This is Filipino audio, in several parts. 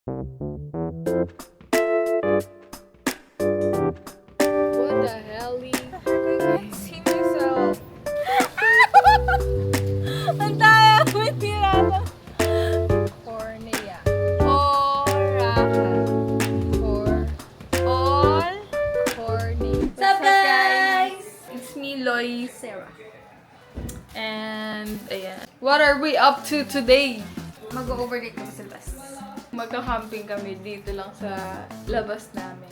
What the hell? I can't see myself. Ang tayo, may tirada. Cornea. Orahan. All. Corny. What's up, guys? It's me, Loy. Sarah. And, ayan. What are we up to today? Mag-overnight kami sa labas. Magka-camping kami dito lang sa labas namin.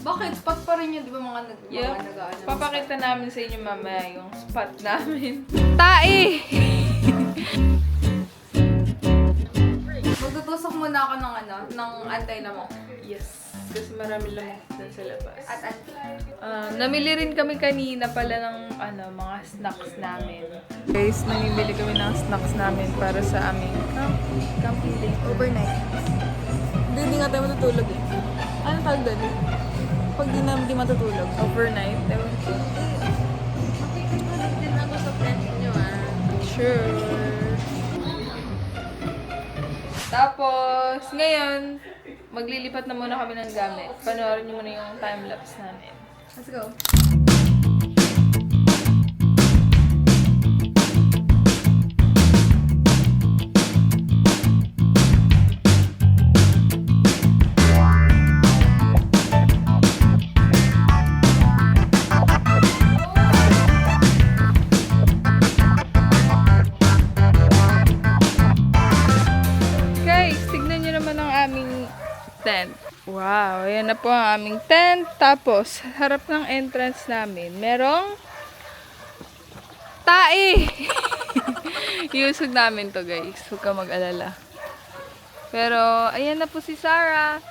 Bakit? Spot pa rin yun, di ba mga Yeah. nag-ano? Papakita namin sa inyo mamaya yung spot namin. Tae! Magtutusok muna ako ng antay-lamok. Yes. Kasi marami lang dun sa labas. At Namili rin kami kanina pala ng mga snacks namin. Guys, namimili kami ng snacks namin para sa aming camping day. overnight. Hindi nga tayo matutulog eh. Ano tawag doon? Pag di matutulog. Overnight. Ewan ko. Makikitulog din ako sa friends nyo Sure. Tapos, ngayon, maglilipat na muna kami ng gamit. Panoorin niyo muna yung time-lapse namin. Let's go. Guys, tignan nyo naman ang aming tent. Wow, ayan na po ang aming tent. Tapos, harap ng entrance namin, merong tae! Iusog namin to, guys. Huwag ka mag-alala. Pero, ayan na po si Sarah.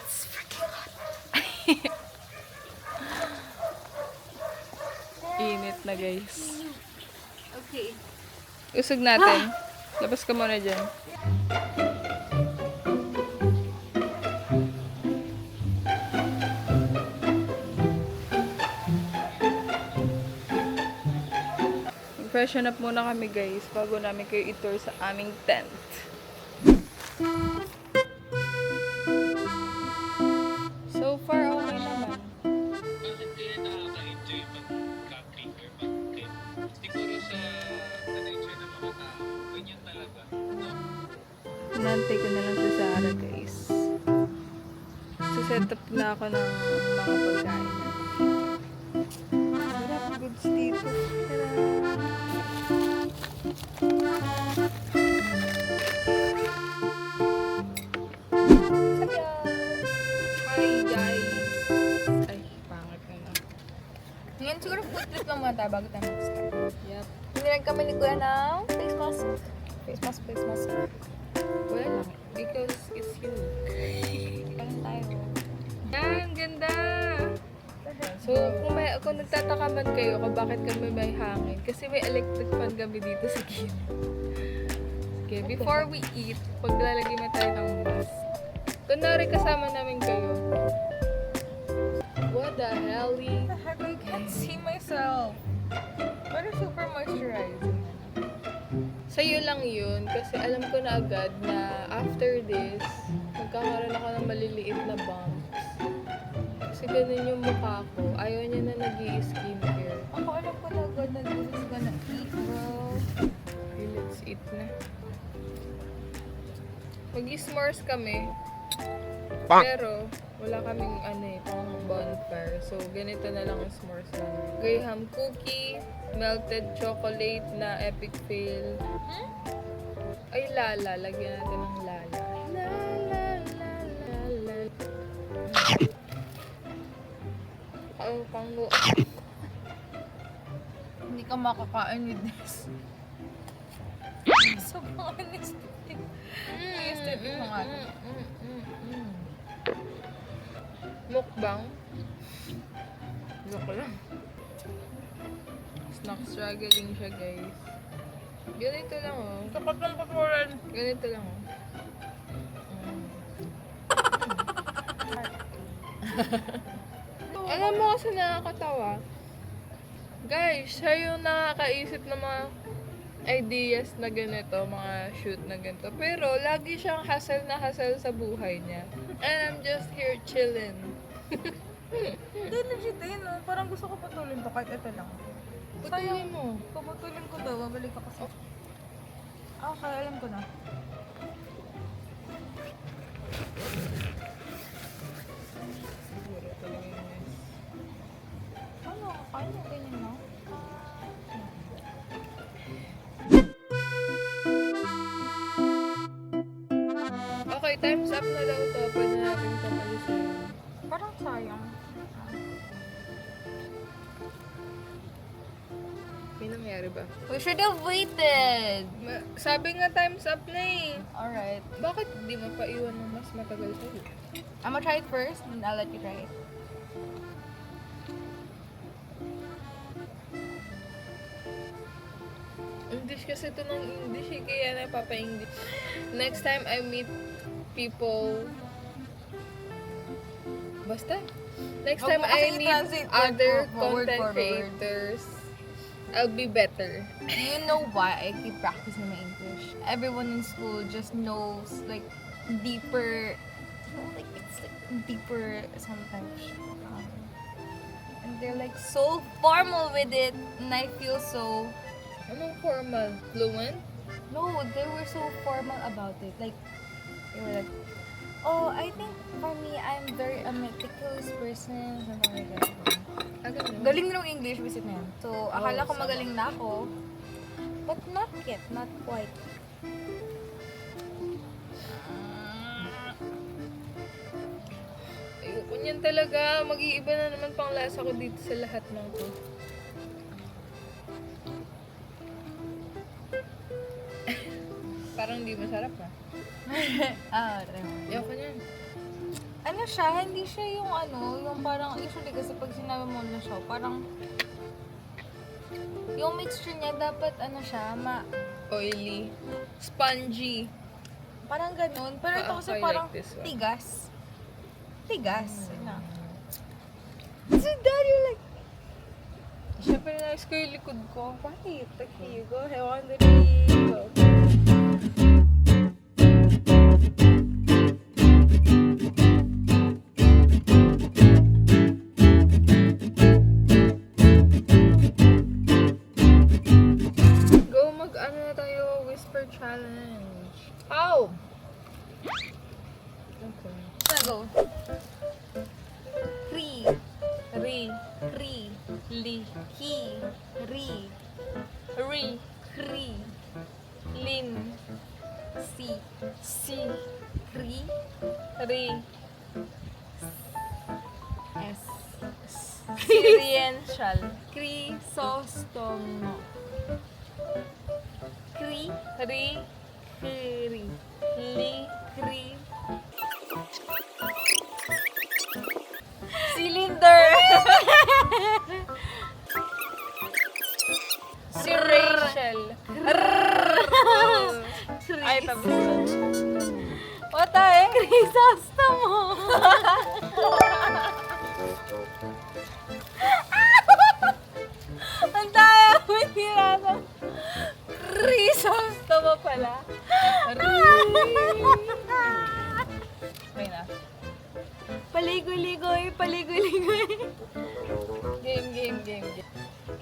It's freaking hot. Init na, guys. Okay. Usog natin. Labas ka muna dyan. Freshen up muna kami, guys, bago namin kayo i-tour sa aming tent. So far, okay naman. Bakit kaya nakaka-enjoy mag-camping or mag-camp? Siguro sa na-enjoy ng mga tao. Ganyan talaga. No? Nantay ko na lang sa Sarah, guys. Set up na ako ng mga pagkain. Sarap, goods dito. Tara! Hi, guys! Ay, pangit ka na. Ngayon siguro food trip lang muna tayo bago tayo mag-start. Yep. Pinilag kami ni Kuya ng face mask. Face mask. Well, because it's you. Kain tayo. Yan, ganda! So, kung nagtataka man kayo kung bakit kami may hangin, kasi may electric fan kami dito sa gilid. Okay, before we eat, paglalagay mo tayo ng mask. Kunwari kasama namin kayo. What the hell? I can't see myself. Pero super moisturizing. Sa'yo lang yun, kasi alam ko na agad na after this, magkakaroon ako ng maliliit na bumps. Kasi ganun yung mukha ko. Ayaw niya na nag-i-skincare. Ako alam ko na agad na this is gonna eat, bro. Okay, let's eat na. Mag-s'mores kami. Pero, wala kaming pang bonfire. So, ganito na lang ang s'mores namin. Graham cookie, melted chocolate na epic fail. Ay, lala. Lagyan natin ng lala. La, la, la, la, la. Ay, panggo. Hindi ka makakain with this. Sobrang anesthetic. Anesthetic na nga. Mukbang. Joke lang. Snack struggling siya, guys. Ganito lang, oh. Kapag ng papuran. Ganito lang, oh. Alam mo kasi nakakatawa. Guys, siya yung nakakaisip ng mga ideas na ganito, mga shoot na ganito. Pero lagi siyang hassle na hassle sa buhay niya. And I'm just here chilling. Hindi, legit eh, no? Parang gusto ko putulin to kahit ito lang. Putulin mo. Puputulin ko daw, babalik ako sa... Okay, alam ko na. Siguro talaga yun. Ano, kaya mo ganyan, no? Okay, time's up na daw to. Pwede natin papalisin. Parang sayang. May nangyari ba? We should have waited! Sabi nga time's up na eh. Alright. Bakit di mo pa iwan ng mas matagal sa'yo? I'm gonna try it first, then I'll let you try it. English kasi ito ng English eh, kaya napapa-English. Next time I meet people... Basta. Next Wag time mo kasi I meet i-translate word other for word content for word. creators, I'll be better. You know why I keep practicing my English? Everyone in school just knows, like, deeper... Like, it's like deeper sometimes. And they're like so formal with it, and I feel so... Anong formal? Fluent? No, they were so formal about it. Like, they were like, oh, I think for me, I'm very a meticulous person. Something like that. Ganun. Galing na ng English visit na yan. So, akala ko sama. magaling na ako. But not yet. Not quite. Ayoko niyan talaga. Mag-iiba na naman pang lasa ko dito sa lahat ng to. Parang di masarap ha. Try mo. Ayoko niyan. Ano siya, hindi siya yung ano, yung parang, usually kasi pag sinabi mo na siya, parang, yung mixture niya dapat ano siya, Oily. Spongy. parang ganun. Pero ito kasi I like parang this one. tigas. Tigas. Ano? So, daddy, like, Siyempre na-nice ko yung likod ko. Bakit? Okay, you go. I want to go. Go mag-ano na tayo, whisper challenge. How? Okay. go. Ri, ri, li, hi, ri, ri, lin, si, ri, s. Experiential. Crisostomo. Li, cylinder. Si Rachel. Ay, tapos na. What the Crisostomo. Ang tayo, hindi na. Crisostomo pala. Okay na. Paligoy-ligoy, paligoy-ligoy. Game.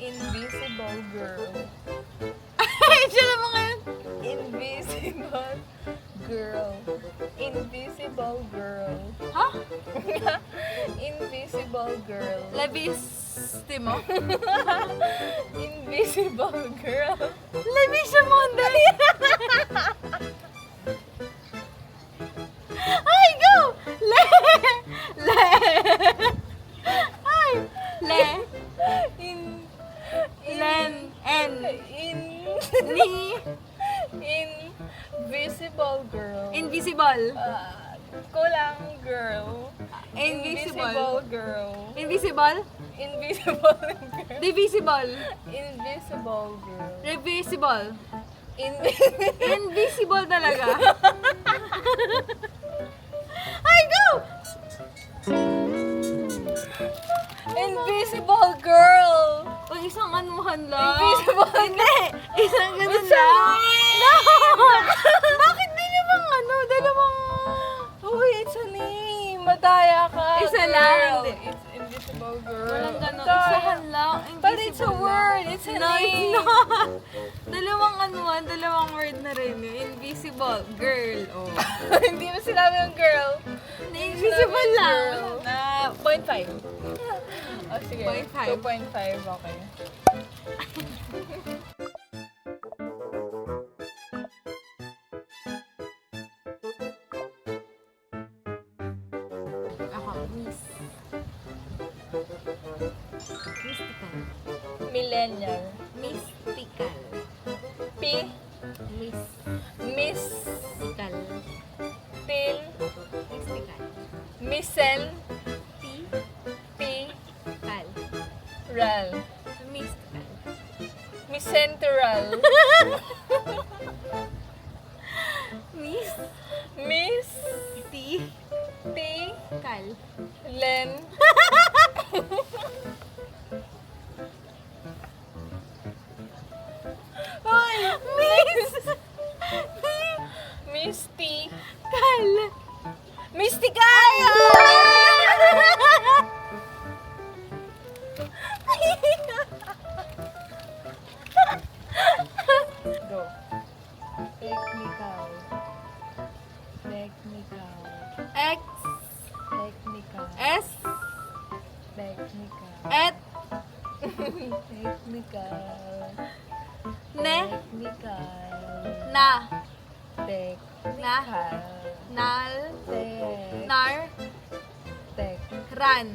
Invisible girl. Ay, sila mo ngayon. Invisible girl. Invisible girl. Ha? Invisible girl. Labistimo. Invisible girl. Labistimo, dali. Ay, go! Le! Ay! Le! Len! En! Ni! Invisible girl. Invisible. Kulang girl. Invisible. girl. Invisible. Invisible girl. Divisible. Invisible girl. Revisible. Invisible. Invisible talaga. Ay, go! Invisible girl. O, isang anuhan lang. Invisible. Hindi. Isang ganun lang. No! Bakit dalawang dalawang... Uy, it's a name. Madaya ka. Isa girl. lang. It's invisible, girl. Walang ganun. Madaya. Isahan lang. But it's a Invisible word. lang. It's a No, it's name. not. Dalawang word na rin yun. Invisible. Girl. Oh. Hindi mo sinabi yung girl. Invisible lang. Na 0.5. Oh, sige. 0.5. 2.5, okay. Ako, miss. Mystical. Millennial. Mystical. P. Miss. Miss. Mystical. Til. Mystical. Missel. T. T. Cal. Ral. Mystical. Miscenteral. Miss. Miss. T. T. Cal. Len. Hoy! Miss. Misty. Cal. Mystical! Go. Technical. Technical. X. Technical. S. Technical. Et. Technical. Ne. Technical. Na. Technical. Nal. Tech. Nar. Tech. Ran.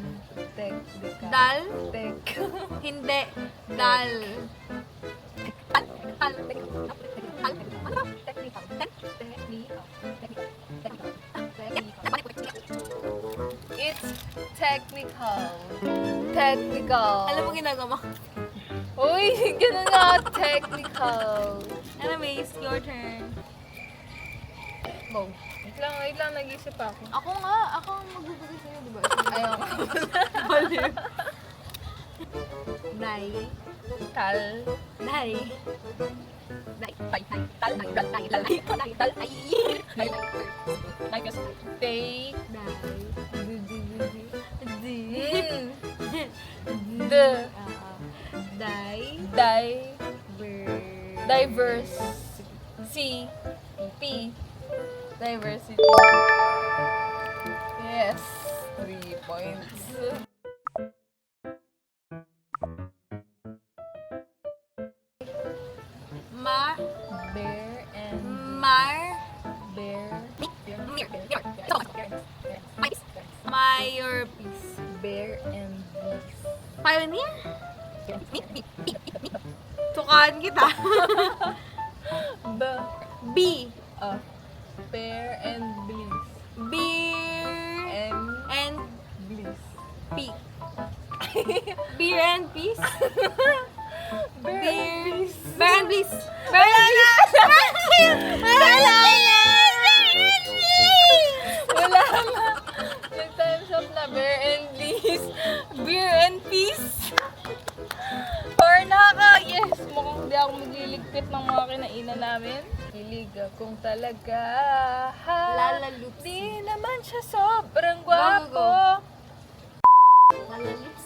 Technical. Dal. Tech. Hindi. Dal. It's technical. Technical. Alam mo ginagawa ko. Uy, ganun nga. Technical. Ano, Miss? Your turn. Go. Wait lang, nag-isip ako. Ako nga. Ako ang magbibigay sa'yo, di ba? Ayaw. Baliw. Day. Tal. Day. Tay. Day. D. Day. Di. Diverse. C. P. Diversity. Yes. 3 points. Mar. Bear and Mar. bear. Mayorpiece. Bear and beast. Pioneer? Tukaan kita. B. Bear and bliss. Beer. And And bliss. P. Beer and peace? Beer. Bear and bliss. Bear and bliss. Wala na. Wala na. Nag-times up na. Bear and bliss. Beer and peace. Or naka. Yes. Mukhang di ako magliligpit ng mga kinainan namin. Kilig akong talaga. Lalalups. Di naman siya sobrang Go, go, gwapo. go. Lalalups.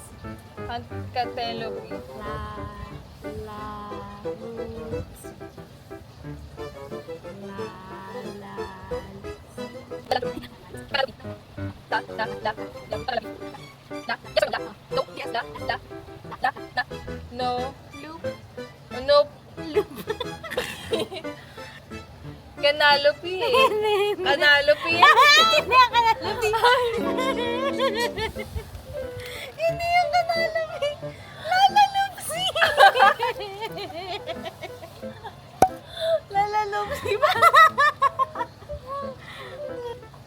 Catelopy. Lalalups. No. Loop. Nope. Canalope eh. Canalope yan. Hindi ang kanalabi. Hindi ang kanalabi. Lalalupsi. Lalalupsi ba?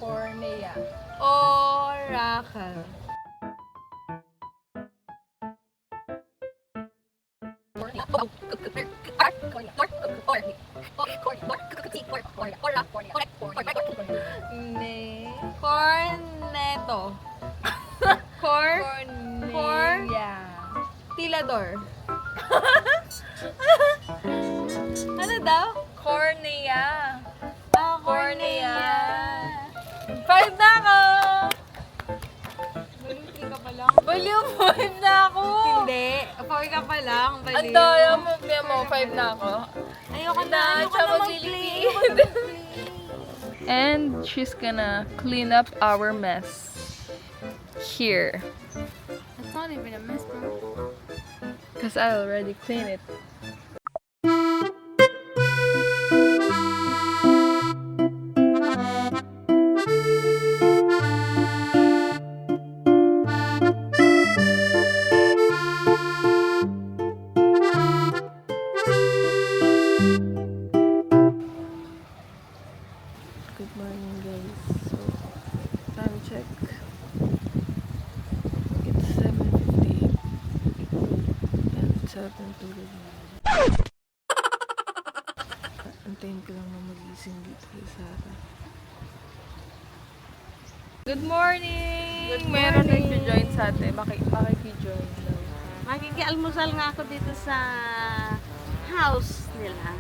Cornea. Oracle. Ne. Corneto. Cor. Cornea. Tilador. Ano daw? Cornea. Ah, Cornea. 5 na ako! Baliw 3 ka pa lang. Baliw 5 na ako. Hindi. 4 ka pa lang. Baliw. Ang daya mo, 5 na ako. Ayoko na. Ayoko siya na maglilipid. mag-play. And she's gonna clean up our mess. Here. It's not even a mess, bro. Because I already cleaned it. Good morning, guys. So, time check. It's 7:58. And it's 7:30. Antayin ko lang na magising dito kay Sarah. Good morning! Good Meron morning. nag-join sa atin. Makikijoin daw. Makikialmusal nga ako dito sa house nila.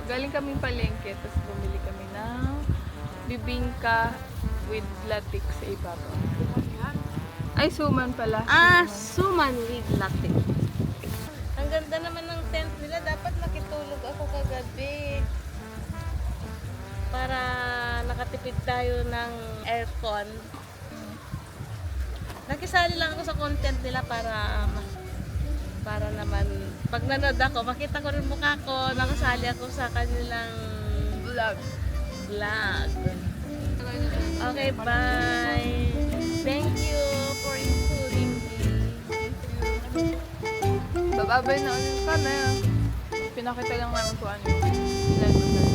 Galing kaming palengke, tapos bumili kami ng bibingka with latik sa ibabaw. Ay, suman pala. Suman with latte. Ang ganda naman ng tent nila. Dapat nakitulog ako kagabi. Para nakatipid tayo ng aircon. Nakisali lang ako sa content nila para naman pag nanood ako, makita ko rin mukha ko, nakasali ako sa kanilang Vlog. vlog. Okay, bye. Thank you for including me. Bababay na ulit kami. Pinakita lang namin kung ano yung